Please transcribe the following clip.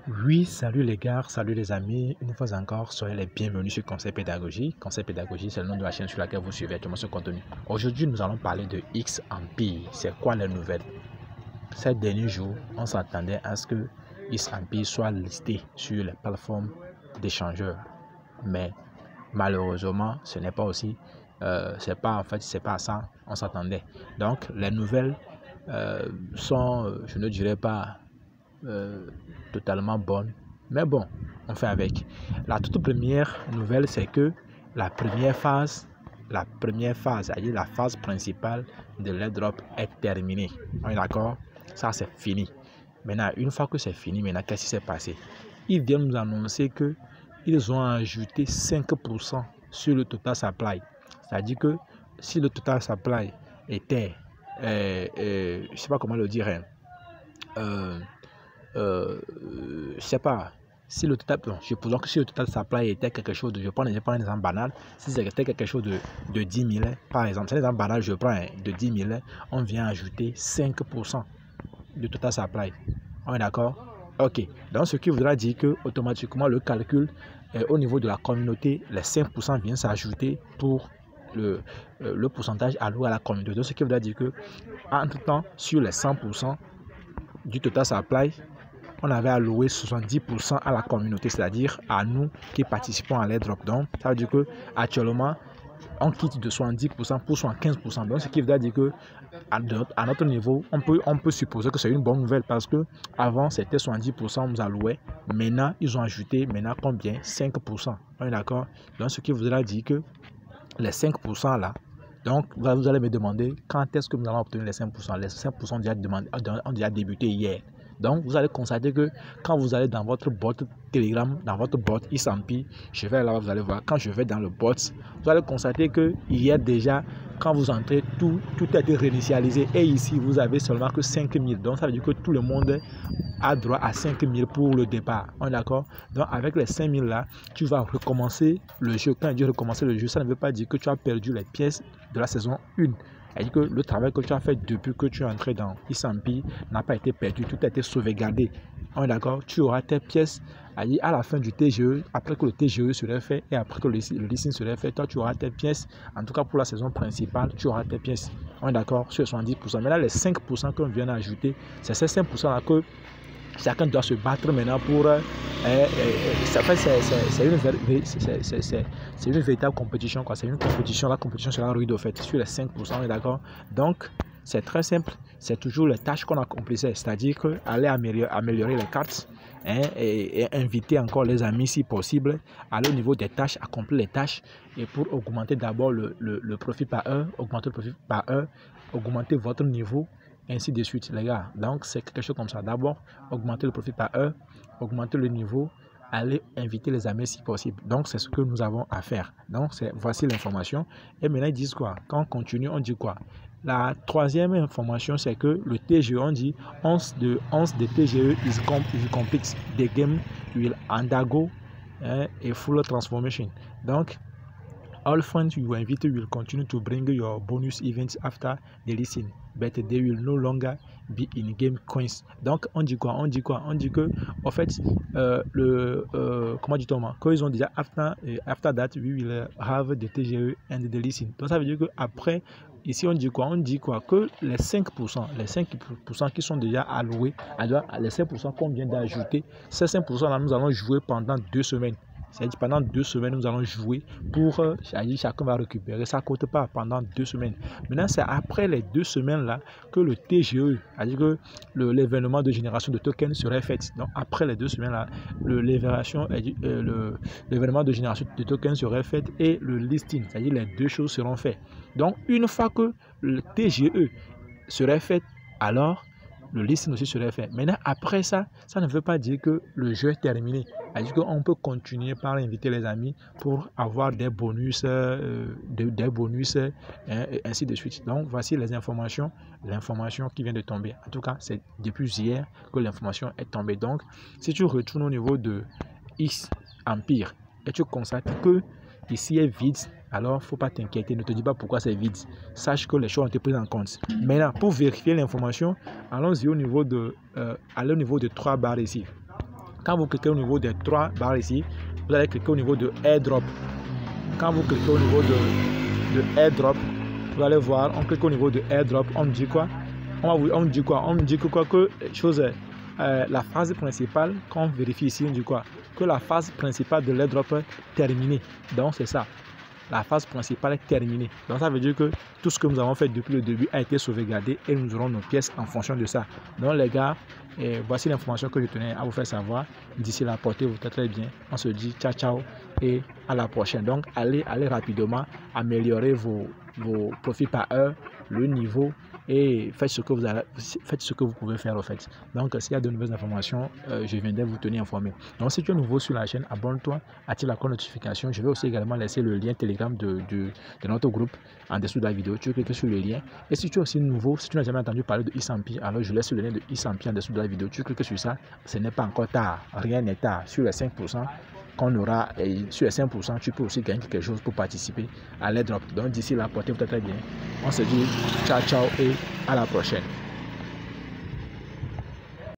Oui, salut les gars, salut les amis, une fois encore, soyez les bienvenus sur Conseil Pédagogie. Conseil Pédagogie, c'est le nom de la chaîne sur laquelle vous suivez actuellement ce contenu. Aujourd'hui, nous allons parler de X Empire. C'est quoi les nouvelles? Ces derniers jours, on s'attendait à ce que X Empire soit listé sur les plateformes d'échangeurs. Mais malheureusement, ce n'est pas aussi, c'est pas à ça on s'attendait. Donc, les nouvelles sont, je ne dirais pas totalement bonne. Mais bon, on fait avec. La toute première nouvelle, c'est que la première phase, c'est-à-dire la phase principale de l'airdrop est terminée. On est d'accord? Ça, c'est fini. Maintenant, une fois que c'est fini, maintenant, qu'est-ce qui s'est passé? Ils viennent nous annoncer que ils ont ajouté 5% sur le total supply. C'est-à-dire que si le total supply était, je ne sais pas comment le dire, je sais pas si le total, bon, supposons que si le total supply était quelque chose de, je prends un exemple banal, si c'était quelque chose de 10 000, par exemple, c'est un exemple banal, je prends de 10 000, on vient ajouter 5% du total supply. On est d'accord? Ok, donc ce qui voudra dire que automatiquement le calcul au niveau de la communauté, les 5% viennent s'ajouter pour le pourcentage alloué à la communauté. Donc ce qui voudra dire que entre temps, sur les 100% du total supply, on avait alloué 70% à la communauté, c'est-à-dire à nous qui participons à l'airdrop. Donc, ça veut dire que actuellement, on quitte de 70% pour 75%. Donc, ce qui veut dire que à notre niveau, on peut supposer que c'est une bonne nouvelle parce que avant c'était 70% nous allouaient. Maintenant, ils ont ajouté combien? 5%. On est d'accord? Donc, ce qui voudra dire que les 5% là, donc vous allez me demander quand est-ce que nous allons obtenir les 5%. Les 5% ont déjà débuté hier. Donc, vous allez constater que quand vous allez dans votre bot Telegram, dans votre bot X Empire, je vais là, vous allez voir, quand je vais dans le bot, vous allez constater que hier déjà, quand vous entrez, tout a été réinitialisé. Et ici, vous avez seulement que 5000. Donc, ça veut dire que tout le monde a droit à 5000 pour le départ. On est d'accord? Donc, avec les 5000 là, tu vas recommencer le jeu. Quand je dis recommencer le jeu, ça ne veut pas dire que tu as perdu les pièces de la saison 1. C'est-à-dire que le travail que tu as fait depuis que tu es entré dans X Empire n'a pas été perdu, tout a été sauvegardé. On est d'accord? Tu auras tes pièces à la fin du TGE, après que le TGE serait fait et après que le listing serait fait, toi tu auras tes pièces. En tout cas pour la saison principale, tu auras tes pièces. On est d'accord? Sur 70%. Mais là, les 5% qu'on vient d'ajouter, c'est ces 5% là que chacun doit se battre maintenant pour... c'est une véritable compétition. C'est une compétition. La compétition sera rude au fait sur les 5%. On est d'accord? Donc, c'est très simple. C'est toujours les tâches qu'on accomplissait. C'est-à-dire aller améliorer les cartes et inviter encore les amis si possible. Aller au niveau des tâches, accomplir les tâches. Et pour augmenter d'abord le profit par heure, augmenter votre niveau, ainsi de suite, les gars. Donc, c'est quelque chose comme ça. D'abord, augmenter le profit par heure, augmenter le niveau, aller inviter les amis si possible. Donc, c'est ce que nous avons à faire. Donc, voici l'information. Et maintenant, ils disent quoi? Quand on continue, on dit quoi? La troisième information, c'est que le TGE, on dit 11 de TGE is complete. The game will undergo a full transformation. Donc, all funds you invite will continue to bring your bonus events after the listing, but they will no longer be in-game coins. Donc, on dit quoi? On dit que, en fait, comment dit-on? Qu'ils ont déjà, after that, we will have the TGE and the listing. Donc, ça veut dire que après, ici, on dit quoi? On dit quoi? Que les 5% qui sont déjà alloués, les 5% qu'on vient d'ajouter, ces 5% là, nous allons jouer pendant 2 semaines. C'est-à-dire pendant 2 semaines, nous allons jouer pour, chacun va récupérer. Ça ne coûte pas pendant 2 semaines. Maintenant, c'est après les 2 semaines-là que le TGE, c'est-à-dire que l'événement de génération de tokens serait fait. Donc, après les 2 semaines-là, l'événement de génération de tokens serait fait et le listing, c'est-à-dire les deux choses seront faites. Donc, une fois que le TGE serait fait, alors le listing aussi serait fait. Maintenant, après ça, ça ne veut pas dire que le jeu est terminé. C'est-à-dire qu'on peut continuer par inviter les amis pour avoir des bonus, et ainsi de suite. Donc, voici les informations, l'information qui vient de tomber. En tout cas, c'est depuis hier que l'information est tombée. Donc, si tu retournes au niveau de X Empire et tu constates que ici est vide, alors il ne faut pas t'inquiéter, ne te dis pas pourquoi c'est vide. Sache que les choses ont été prises en compte. Maintenant, pour vérifier l'information, allons-y au niveau de 3 barres ici. Quand vous cliquez au niveau des 3 barres ici, vous allez cliquer au niveau de airdrop. Quand vous cliquez au niveau de airdrop, vous allez voir, on clique au niveau de airdrop, on me dit quoi? On me dit quoi? On me dit que la phase principale, quand on vérifie ici, on dit quoi? Que la phase principale de l'airdrop est terminée. Donc c'est ça. La phase principale est terminée. Donc ça veut dire que tout ce que nous avons fait depuis le début a été sauvegardé et nous aurons nos pièces en fonction de ça. Donc les gars, voici l'information que je tenais à vous faire savoir. D'ici là, portez-vous très bien. On se dit ciao ciao et à la prochaine. Donc allez rapidement améliorer vos profits par heure, le niveau, et faites ce que vous pouvez faire en fait. Donc s'il y a de nouvelles informations, je viendrai vous tenir informé. Donc si tu es nouveau sur la chaîne, abonne-toi, active la notification. Je vais aussi également laisser le lien Telegram de notre groupe en dessous de la vidéo. Tu cliques sur le lien. Et si tu es aussi nouveau, si tu n'as jamais entendu parler de e-Empire, alors je laisse le lien de e-Empire en dessous de la vidéo. Tu cliques sur ça. Ce n'est pas encore tard. Rien n'est tard. Sur les 5% qu'on aura, et sur les 5%, tu peux aussi gagner quelque chose pour participer à l'airdrop. Donc d'ici là, portez-vous très bien. On se dit ciao ciao et à la prochaine.